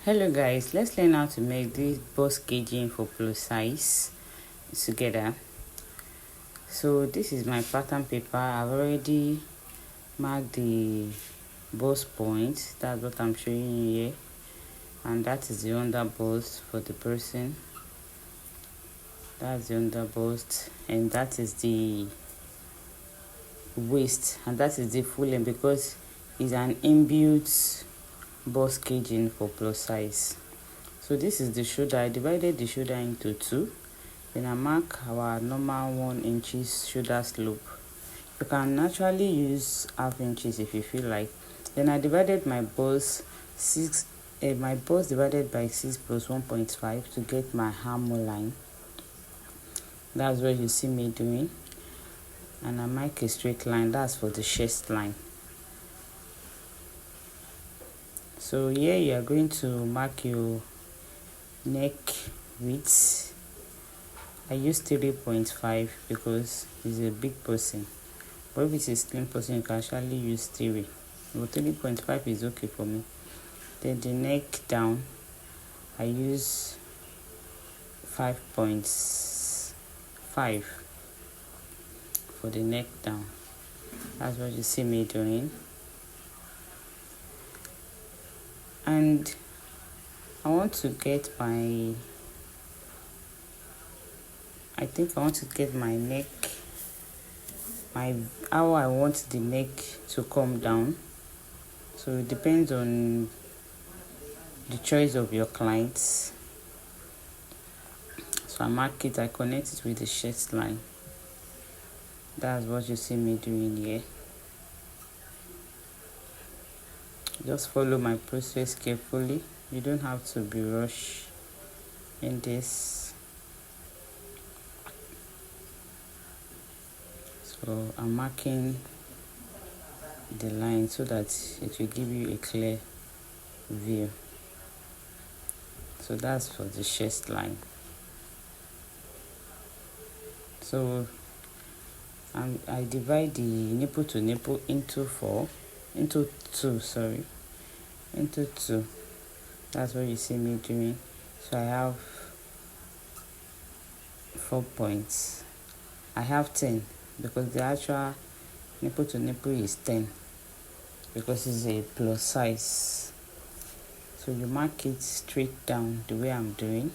Hello guys, let's learn how to make this bust gauging for plus size together. So this is my pattern paper. I've already marked the bust point. That's what I'm showing you here, and that is the under bust for the person. That's the under bust, and that is the waist, and that is the full length because it's an inbuilt bust gauging for plus size. So this is the shoulder. I divided the shoulder into two. Then I mark our normal 1 inches shoulder slope. You can naturally use half inches if you feel like. Then I divided my bust divided by 6 plus 1.5 to get my armhole line. That's what you see me doing. And I mark a straight line. That's for the chest line. So here you are going to mark your neck width. I use 3.5 because it's a big person, but if it's a slim person you can actually use 3, but 3.5 is okay for me. Then the neck down I use 5.5 for the neck down. That's what you see me doing. And I want to get my neck, how I want the neck to come down. So it depends on the choice of your clients. So I mark it, I connect it with the chest line. That's what you see me doing here. Just follow my process carefully. You don't have to be rushed in this. So I'm marking the line so that it will give you a clear view. So that's for the chest line. So I divide the nipple to nipple into 2. That's what you see me doing. So I have 4 points. I have 10 because the actual nipple to nipple is 10 because it's a plus size. So you mark it straight down the way I'm doing.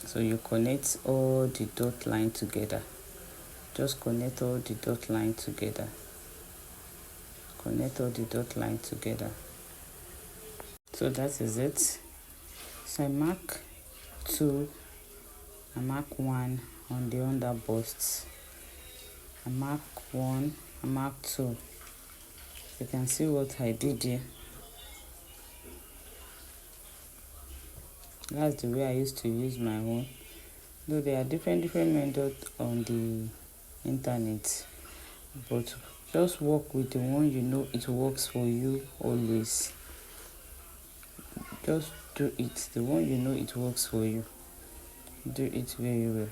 So you connect all the dot line together. Just connect all the dot line together. Connect all the dot line together. So that is it. So I mark 2. I mark 1 on the under bust. I mark 1. I mark 2. You can see what I did here. That's the way I used to use my own. Though there are different methods on the internet, but just work with the one you know it works for you always. Just do it. The one you know it works for you. Do it very well.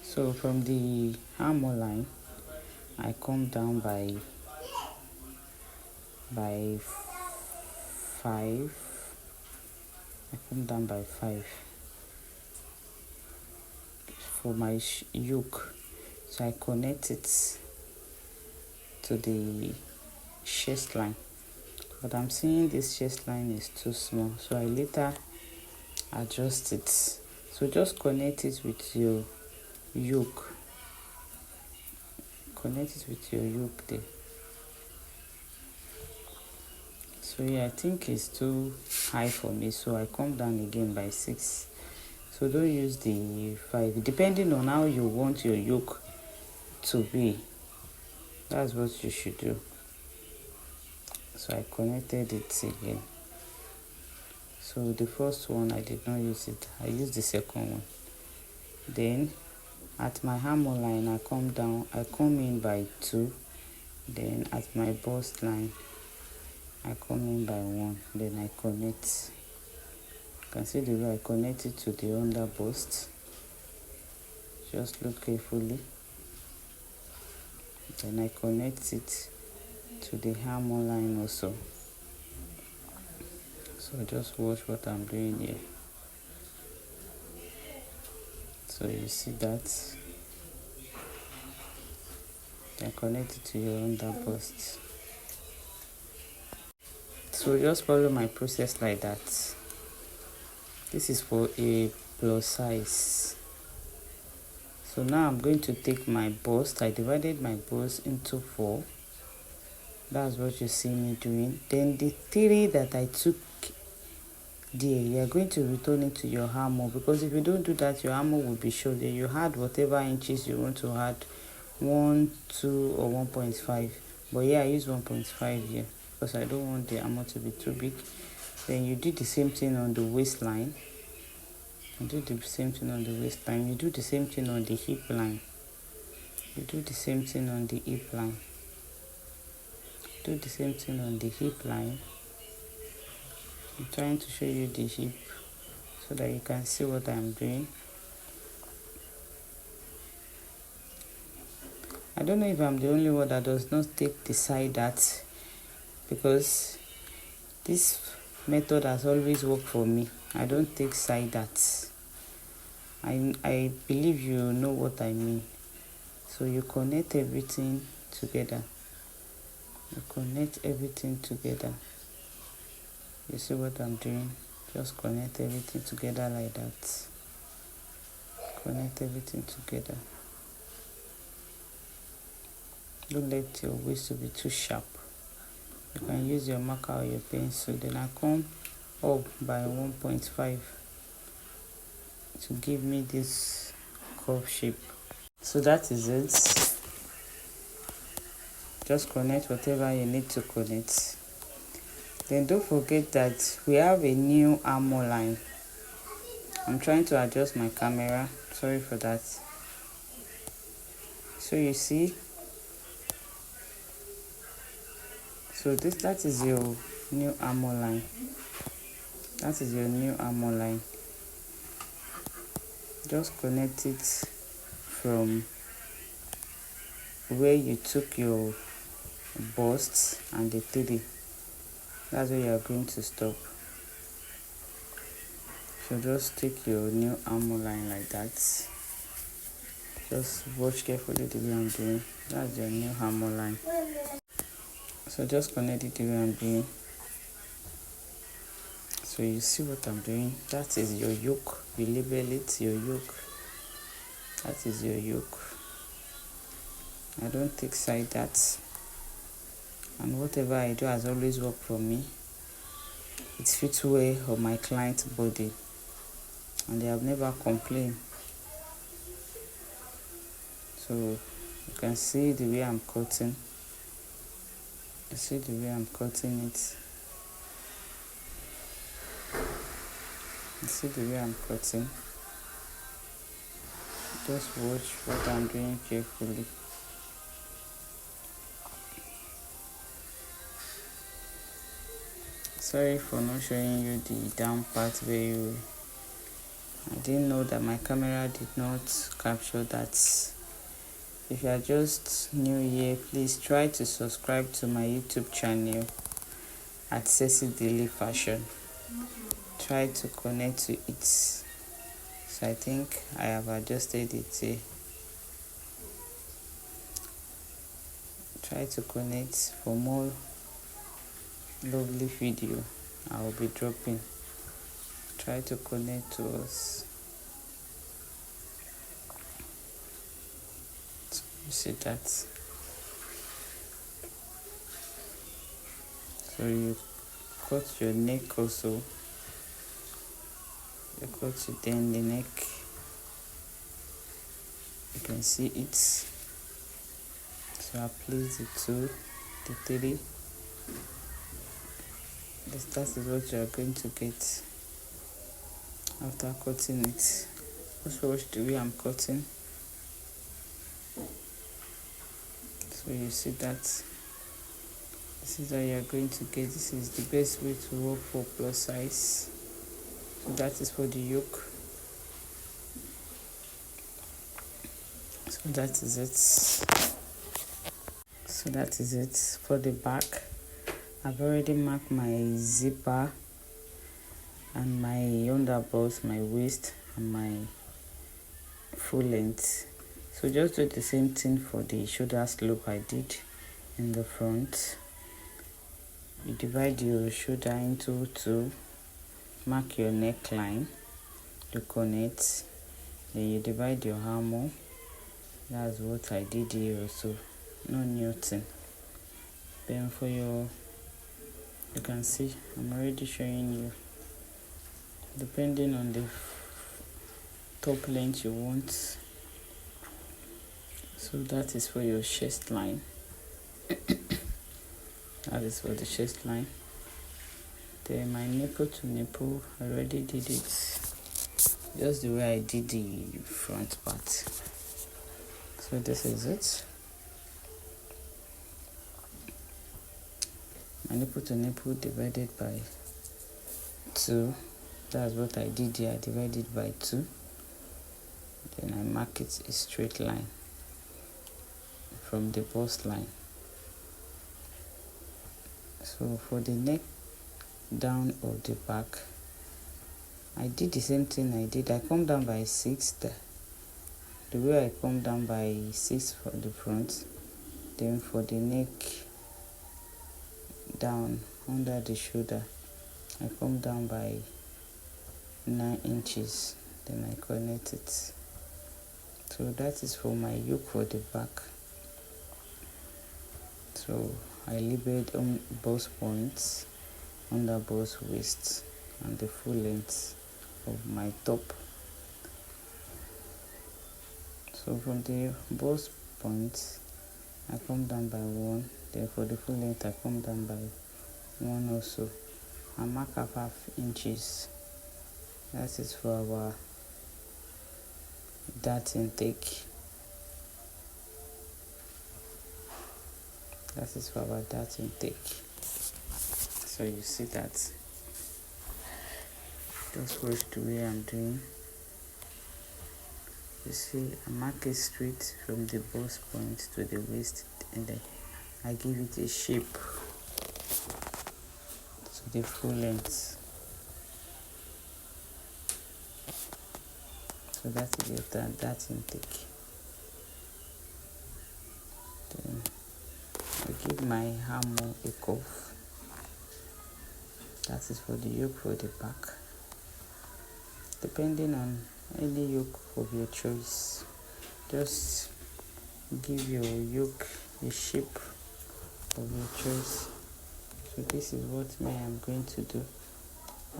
So from the armhole line, I come down by 5. I come down by 5 for my yoke. So I connect it to the chest line, but I'm seeing this chest line is too small, so I later adjust it. So just connect it with your yoke. Connect it with your yoke there. So yeah, I think it's too high for me, so I come down again by 6. So don't use the 5, depending on how you want your yoke to be. That's what you should do. So I connected it again. So the first one I did not use it, I used the second one. Then at my armhole line I come in by 2. Then at my bust line I come in by 1. Then I connect. You can see the way I connect it to the under bust. Just look carefully. Then I connect it to the armhole line also. So just watch what I'm doing here. So you see that, then connect it to your under bust. So just follow my process like that. This is for a plus size. So now I'm going to take my bust. I divided my bust into 4. That's what you see me doing. Then the 3 that I took there, you are going to return it to your armhole, because if you don't do that, your armhole will be short. Then you add whatever inches you want to add, 1, 2 or 1.5. But yeah, I use 1.5 here because I don't want the armhole to be too big. Then you do the same thing on the waistline. You do the same thing on the waistline. You do the same thing on the hip line. You do the same thing on the hip line. Do the same thing on the hip line. I'm trying to show you the hip so that you can see what I'm doing. I don't know if I'm the only one that does not take the side that, because this method has always worked for me. I don't take side that. I believe you know what I mean. So you connect everything together. You connect everything together. You see what I'm doing? Just connect everything together like that. Connect everything together. Don't let your waist to be too sharp. You can use your marker or your pencil. Then I come up by 1.5 to give me this curve shape. So that is it. Just connect whatever you need to connect. Then don't forget that we have a new armhole line. I'm trying to adjust my camera. Sorry for that. So you see, so that is your new armhole line. That is your new armhole line. Just connect it from where you took your bust and the 3. That's where you are going to stop. So just take your new armhole line like that. Just watch carefully the way I'm doing. That's your new armhole line. So just connect it the way I'm doing. So you see what I'm doing. That is your yoke. You label it your yoke. That is your yoke. I don't take side that. And whatever I do has always worked for me. It fits well on my client's body. And they have never complained. So you can see the way I'm cutting. You see the way I'm cutting it. You see the way I'm cutting. Just watch what I'm doing carefully. Sorry for not showing you the down part very well. I didn't know that my camera did not capture that. If you are just new here, please try to subscribe to my YouTube channel at Ceci Daily Fashion. Try to connect to it. So I think I have adjusted it here. Try to connect for more lovely video I will be dropping. Try to connect to us. So you see that. So you cut your neck also. You cut it in the neck. You can see it. So I place the 2, the 3. That is what you are going to get after cutting it. Just watch the way I'm cutting. So you see that. This is how you are going to get. This is the best way to work for plus size. So that is for the yoke. So that is it. So that is it for the back. I've already marked my zipper and my underbust, my waist and my full length. So just do the same thing for the shoulder slope I did in the front. You divide your shoulder into two, mark your neckline, you connect, then you divide your armhole. That's what I did here also, no new thing. Then for your, you can see I'm already showing you, depending on the top length you want. So that is for your chest line. That is for the chest line. Then my nipple to nipple, I already did it just the way I did the front part. So this is it. My nipple to nipple divided by 2. That's what I did here. I divided by 2. Then I mark it a straight line from the bust line. So for the neck down of the back, I did the same thing I did. I come down by 6. The way I come down by 6 for the front, then for the neck down under the shoulder, I come down by 9 inches, then I connect it. So that is for my yoke for the back. So I labeled bust points, under bust waist, and the full length of my top. So from the bust points, I come down by 1. Then for the full length, I come down by 1 also. I mark up half inches. That is for our dart intake. That is for our dart intake. So you see that. Just watch the way I'm doing. You see, I mark it straight from the bust point to the waist, and then I give it a shape to the full length. So that is your dart intake. Then I give my armhole a cuff. That is for the yoke for the back. Depending on any yoke of your choice, just give your yoke a shape of your choice. So this is what I am going to do.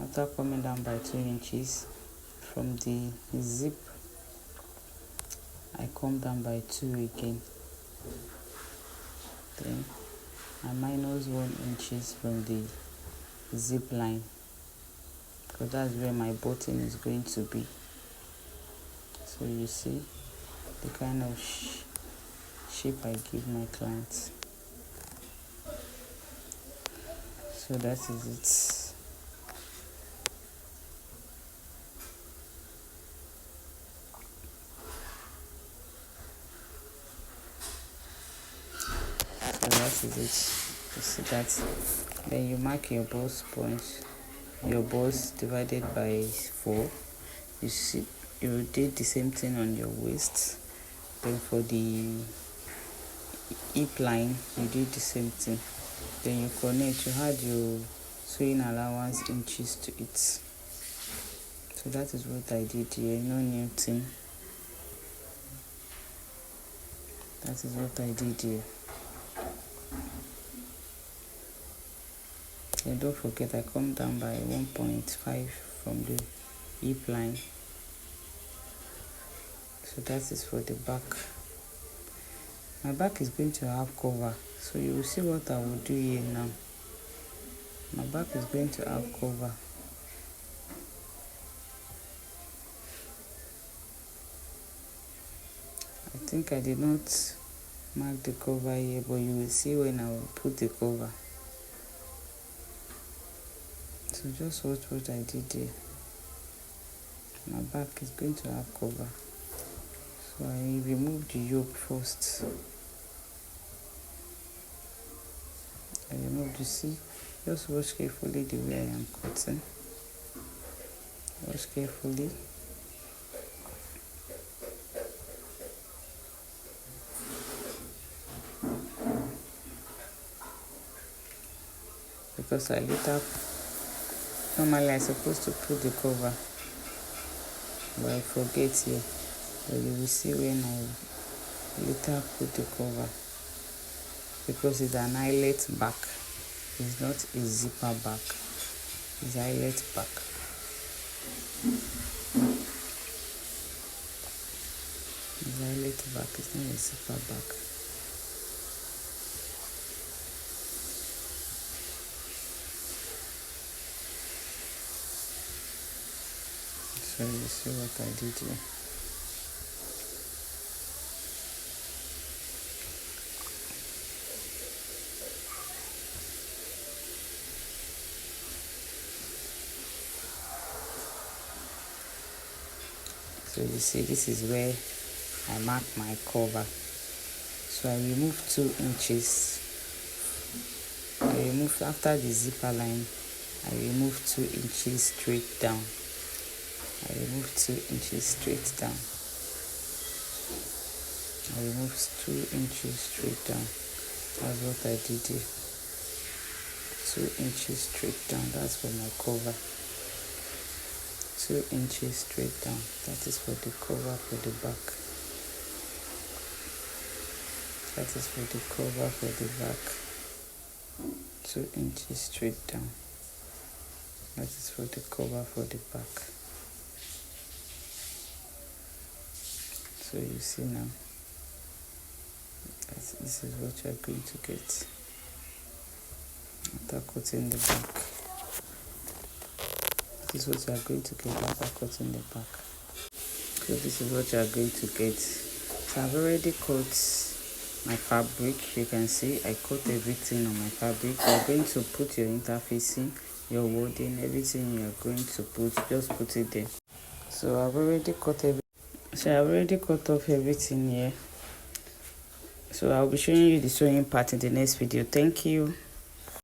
After coming down by 2 inches from the zip, I come down by 2 again. Then I minus 1 inches from the zip line, because that's where my button is going to be. So you see the kind of shape I give my clients. So that is it. So that is it. You see that? Then you mark your bust point, your bust divided by 4. You see, you did the same thing on your waist. Then for the hip line, you did the same thing. Then you connect, you add your sewing allowance inches to it. So that is what I did here, no new thing. That is what I did here. And don't forget, I come down by 1.5 from the hip line. So that is for the back. My back is going to have cover, so you will see what I will do here now. My back is going to have cover. I think I did not mark the cover here, but you will see when I will put the cover. So just watch what I did there. My back is going to have cover. So I remove the yoke first. I remove the see. Just watch carefully the way I am cutting. Watch carefully. Because I later, normally I supposed to put the cover, but I forget here. But you will see when I later put the cover, because it's an eyelet back. It's not a zipper back. It's eyelet back. It's eyelet back. It's not a zipper back. So you see what I did here. So you see, this is where I mark my cover. So I remove 2 inches. I remove, after the zipper line, I remove 2 inches straight down. I remove 2 inches straight down. I remove 2 inches straight down. That's what I did here. 2 inches straight down. That's for my cover. 2 inches straight down. That is for the cover for the back. That is for the cover for the back. 2 inches straight down. That is for the cover for the back. So you see now, this is what you are going to get after cutting the back. This is what you are going to get after cutting the back. So this is what you are going to get. So I've already cut my fabric. You can see I cut everything on my fabric. You are going to put your interfacing, your wording, everything you are going to put, just put it there. So I've already cut everything. So I've already cut off everything here. So I'll be showing you the sewing part in the next video. Thank you.